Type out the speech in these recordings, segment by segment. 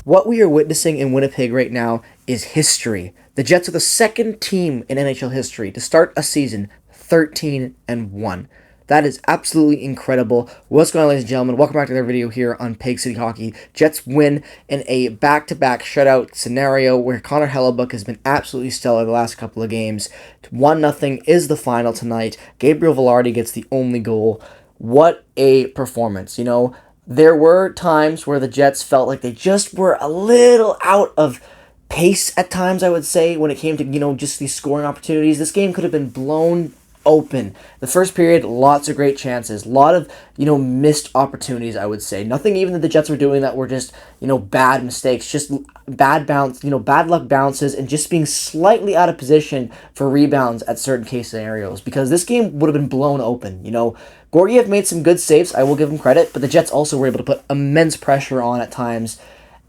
What we are witnessing in Winnipeg right now is history. The Jets are the second team in NHL history to start a season 13-1. That is absolutely incredible. What's going on, ladies and gentlemen? Welcome back to another video here on Peg City Hockey. Jets win in a back-to-back shutout scenario where Connor Hellebuyck has been absolutely stellar the last couple of games. 1-0 is the final tonight. Gabriel Vilardi gets the only goal. What a performance. There were times where the Jets felt like they just were a little out of pace at times, I would say, when it came to, just these scoring opportunities. This game could have been blown open. The first period, lots of great chances. A lot of, missed opportunities, I would say. Nothing even that the Jets were doing that were just, bad mistakes. Just bad bounce, bad luck bounces and just being slightly out of position for rebounds at certain case scenarios. Because this game would have been blown open, Gorgiev made some good saves, I will give him credit, but the Jets also were able to put immense pressure on at times,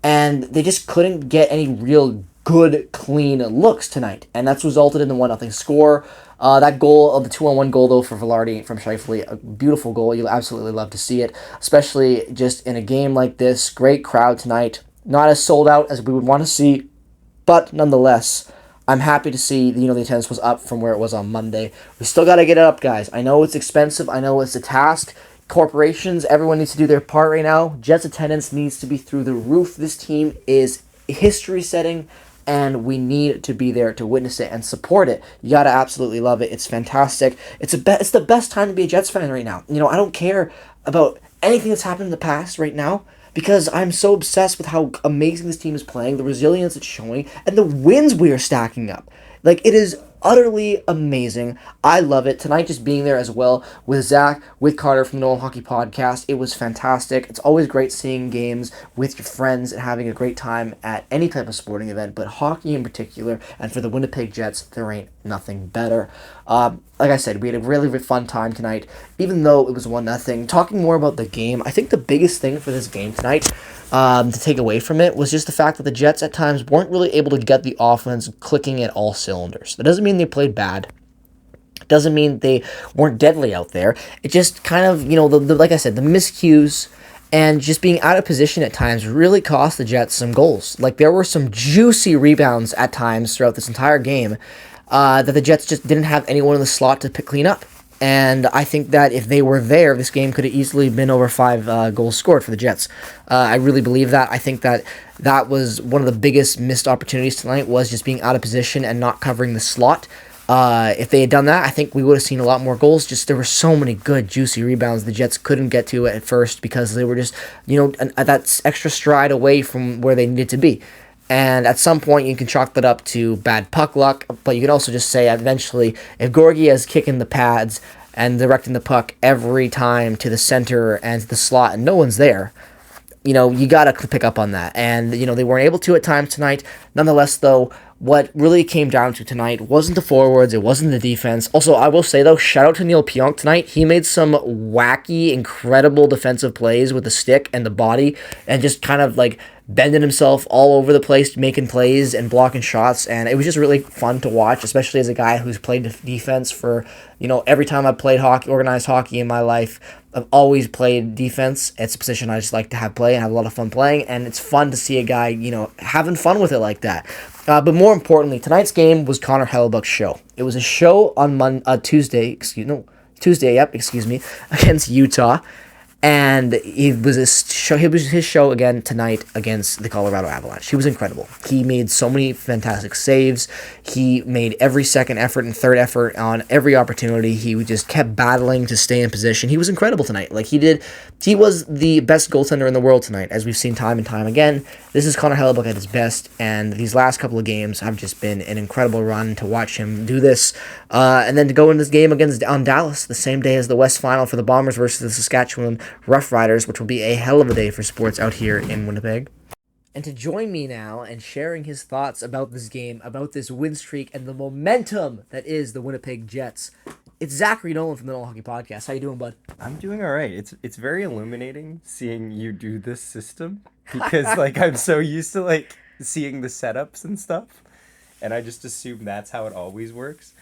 and they just couldn't get any real good, clean looks tonight, and that's resulted in the 1-0 score. That goal, the 2-on-1 goal, though, for Vilardi from Scheifele, a beautiful goal. You'll absolutely love to see it, especially just in a game like this. Great crowd tonight. Not as sold out as we would want to see, but nonetheless, I'm happy to see, the attendance was up from where it was on Monday. We still got to get it up, guys. I know it's expensive. I know it's a task. Corporations, everyone needs to do their part right now. Jets attendance needs to be through the roof. This team is history-setting, and we need to be there to witness it and support it. You got to absolutely love it. It's fantastic. It's the best time to be a Jets fan right now. I don't care about anything that's happened in the past right now, because I'm so obsessed with how amazing this team is playing, the resilience it's showing, and the wins we are stacking up. It is utterly amazing. I love it. Tonight, just being there as well with Zach, with Carter from the Nolan Hockey Podcast, it was fantastic. It's always great seeing games with your friends and having a great time at any type of sporting event, but hockey in particular, and for the Winnipeg Jets, there ain't nothing better. Like I said, we had a really, really fun time tonight, even though it was 1-0. Talking more about the game, I think the biggest thing for this game tonight, to take away from it, was just the fact that the Jets at times weren't really able to get the offense clicking at all cylinders. That doesn't mean they played bad. It doesn't mean they weren't deadly out there. It just kind of, like I said, the miscues and just being out of position at times really cost the Jets some goals. There were some juicy rebounds at times throughout this entire game that the Jets just didn't have anyone in the slot to clean up. And I think that if they were there, this game could have easily been over 5 goals scored for the Jets. I really believe that. I think that was one of the biggest missed opportunities tonight, was just being out of position and not covering the slot. If they had done that, I think we would have seen a lot more goals. Just there were so many good, juicy rebounds the Jets couldn't get to at first because they were just, that extra stride away from where they needed to be. And at some point, you can chalk that up to bad puck luck, but you can also just say eventually, if Gorgie is kicking the pads and directing the puck every time to the center and to the slot and no one's there, you got to pick up on that. And, they weren't able to at times tonight. Nonetheless, though, what really came down to tonight wasn't the forwards, it wasn't the defense. Also, I will say, though, shout out to Neil Pionk tonight. He made some wacky, incredible defensive plays with the stick and the body and just kind of, bending himself all over the place, making plays and blocking shots. And it was just really fun to watch, especially as a guy who's played defense for, every time I've played hockey, organized hockey in my life, I've always played defense. It's a position I just like to have play and have a lot of fun playing, and it's fun to see a guy, having fun with it like that. But more importantly, tonight's game was Connor Hellebuyck's show. It was a show on Tuesday, against Utah. And it was his show again tonight against the Colorado Avalanche. He was incredible. He made so many fantastic saves. He made every second effort and third effort on every opportunity. He just kept battling to stay in position. He was incredible tonight. He was the best goaltender in the world tonight, as we've seen time and time again. This is Connor Hellebuyck at his best, and these last couple of games have just been an incredible run to watch him do this. And then to go in this game on Dallas, the same day as the West Final for the Bombers versus the Saskatchewan Rough Riders, which will be a hell of a day for sports out here in Winnipeg. And to join me now and sharing his thoughts about this game, about this win streak, and the momentum that is the Winnipeg Jets, it's Zachary Nolan from the Nolan Hockey Podcast. How you doing, bud? I'm doing all right. It's very illuminating seeing you do this system because I'm so used to seeing the setups and stuff, and I just assume that's how it always works.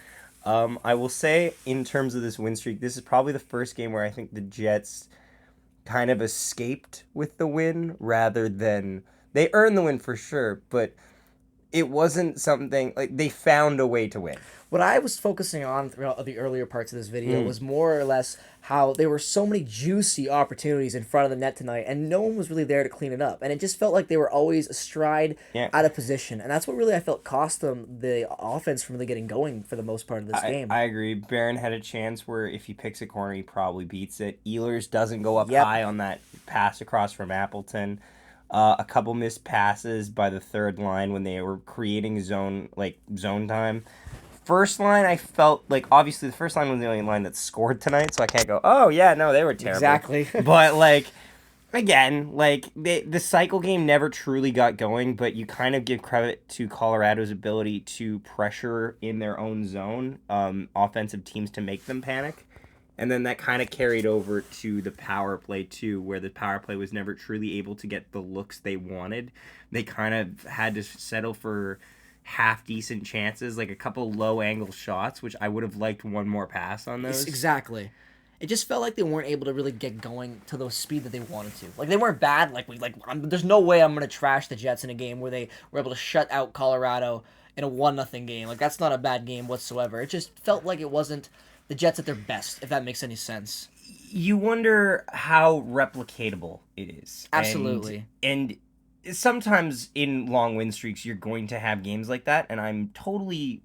I will say, in terms of this win streak, this is probably the first game where I think the Jets kind of escaped with the win rather than They earned the win for sure, but it wasn't something like they found a way to win. What I was focusing on throughout the earlier parts of this video Mm. was more or less how there were so many juicy opportunities in front of the net tonight, and no one was really there to clean it up. And it just felt like they were always astride, Yeah. out of position, and that's what really I felt cost them the offense from really getting going for the most part of this game. I agree. Barron had a chance where if he picks a corner, he probably beats it. Ehlers doesn't go up Yep. high on that pass across from Appleton. A couple missed passes by the third line when they were creating zone time. First line, I felt like obviously the first line was the only line that scored tonight, so I can't go, oh yeah, no, they were terrible. Exactly. But like again, like the cycle game never truly got going, but you kind of give credit to Colorado's ability to pressure in their own zone, offensive teams to make them panic. And then that kind of carried over to the power play too, where the power play was never truly able to get the looks they wanted. They kind of had to settle for half decent chances, like a couple low angle shots, which I would have liked one more pass on those. Exactly. It just felt like they weren't able to really get going to the speed that they wanted to. Like they weren't bad. There's no way I'm gonna trash the Jets in a game where they were able to shut out Colorado in a 1-0 game. Like that's not a bad game whatsoever. It just felt like it wasn't the Jets at their best, if that makes any sense. You wonder how replicatable it is. Absolutely. And sometimes in long win streaks, you're going to have games like that, and I'm totally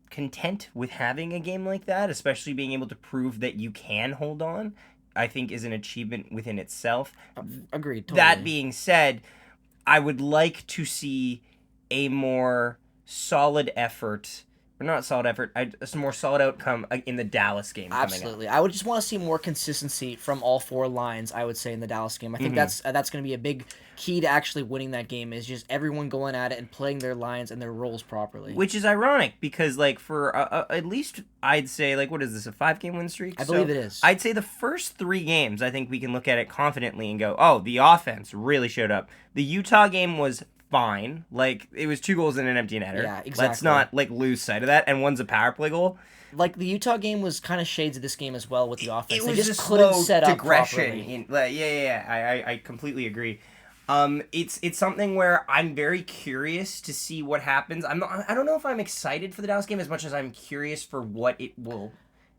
content with having a game like that, especially being able to prove that you can hold on, I think is an achievement within itself. Agreed. Totally. That being said, I would like to see a more solid effort, or not solid effort, a more solid outcome in the Dallas game coming up. Absolutely. I would just want to see more consistency from all four lines, I would say, in the Dallas game. I think that's going to be a big key to actually winning that game, is just everyone going at it and playing their lines and their roles properly. Which is ironic because, like, for at least I'd say, like, what is this, a 5-game win streak? I believe it is. I'd say the first 3 games, I think we can look at it confidently and go, oh, the offense really showed up. The Utah game was fine. Like, it was 2 goals in an empty netter. Yeah, exactly. Let's not, like, lose sight of that. And one's a power play goal. Like, the Utah game was kind of shades of this game as well with the offense. It was they just slow couldn't set up digression. properly. I completely agree. It's something where I'm very curious to see what happens. I don't know if I'm excited for the Dallas game as much as I'm curious for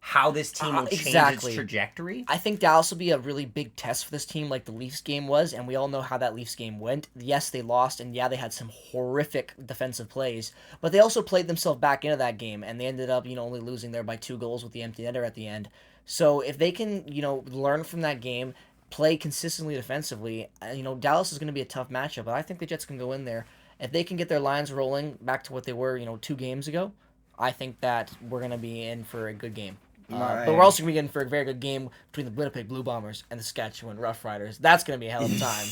how this team will change its trajectory. I think Dallas will be a really big test for this team like the Leafs game was, and we all know how that Leafs game went. Yes, they lost, and yeah, they had some horrific defensive plays, but they also played themselves back into that game, and they ended up, only losing there by 2 goals with the empty netter at the end. So if they can, learn from that game, play consistently defensively, Dallas is going to be a tough matchup, but I think the Jets can go in there. If they can get their lines rolling back to what they were, 2 games ago, I think that we're going to be in for a good game. But we're also going to be in for a very good game between the Winnipeg Blue Bombers and the Saskatchewan Roughriders. That's going to be a hell of a time.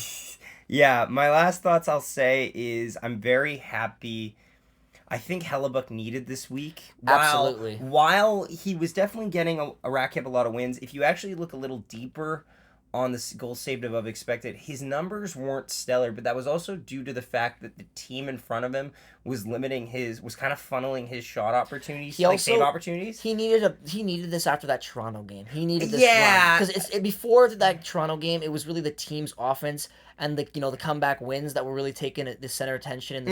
Yeah, my last thoughts I'll say is I'm very happy. I think Hellebuck needed this week. Absolutely. While he was definitely getting a rack up a lot of wins, if you actually look a little deeper on the goals saved above expected, his numbers weren't stellar, but that was also due to the fact that the team in front of him was was kind of funneling his shot opportunities, save opportunities. He needed this after that Toronto game. He needed this because before that Toronto game, it was really the team's offense and the comeback wins that were really taking the center attention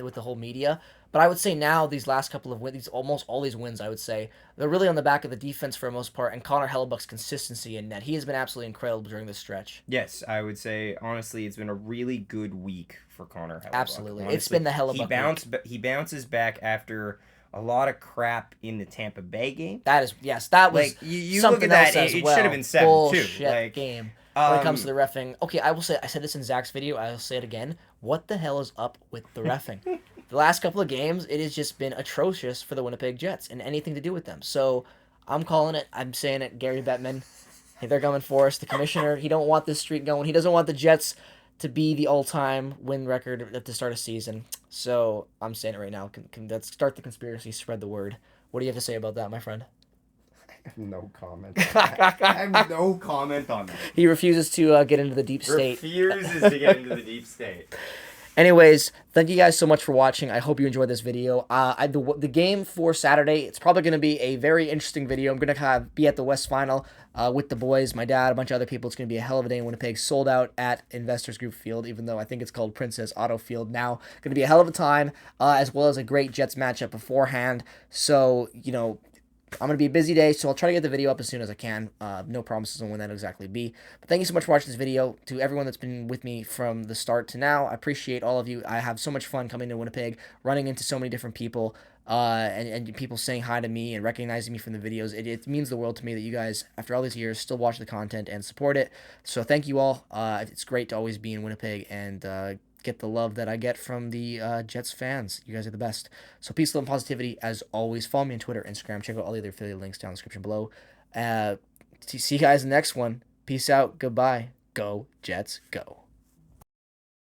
with the whole media. But I would say now these last couple of wins, almost all these wins, I would say, they're really on the back of the defense for the most part, and Connor Hellebuck's consistency in net. He has been absolutely incredible during this stretch. Yes, I would say, honestly, it's been a really good week for Connor Hellebuck. Absolutely. Honestly, it's been the Hellebuck week. He bounces back after a lot of crap in the Tampa Bay game. That was you something look at that, else it well. should have been 7 Bullshit too. Game. When it comes to the reffing. Okay, I will say, I said this in Zach's video, I'll say it again. What the hell is up with the reffing? The last couple of games, it has just been atrocious for the Winnipeg Jets and anything to do with them. So I'm calling it. I'm saying it. Gary Bettman, hey, they're coming for us. The commissioner, he don't want this streak going. He doesn't want the Jets to be the all-time win record at the start of season. So I'm saying it right now. Let's start the conspiracy, spread the word. What do you have to say about that, my friend? I have no comment. I have no comment on that. He refuses to get into the deep state. Refuses to get into the deep state. Anyways, thank you guys so much for watching. I hope you enjoyed this video. The game for Saturday, it's probably going to be a very interesting video. I'm going to be at the West Final with the boys, my dad, a bunch of other people. It's going to be a hell of a day in Winnipeg. Sold out at Investors Group Field, even though I think it's called Princess Auto Field now. Going to be a hell of a time, as well as a great Jets matchup beforehand. So, I'm going to be a busy day, so I'll try to get the video up as soon as I can. No promises on when that'll exactly be. But thank you so much for watching this video. To everyone that's been with me from the start to now, I appreciate all of you. I have so much fun coming to Winnipeg, running into so many different people, and people saying hi to me and recognizing me from the videos. It means the world to me that you guys, after all these years, still watch the content and support it. So thank you all. It's great to always be in Winnipeg and get the love that I get from the Jets fans. You guys are the best. So peace, love, and positivity as always. Follow me on Twitter, Instagram. Check out all the other affiliate links down in the description below. See you guys in the next one. Peace out. Goodbye. Go Jets. Go.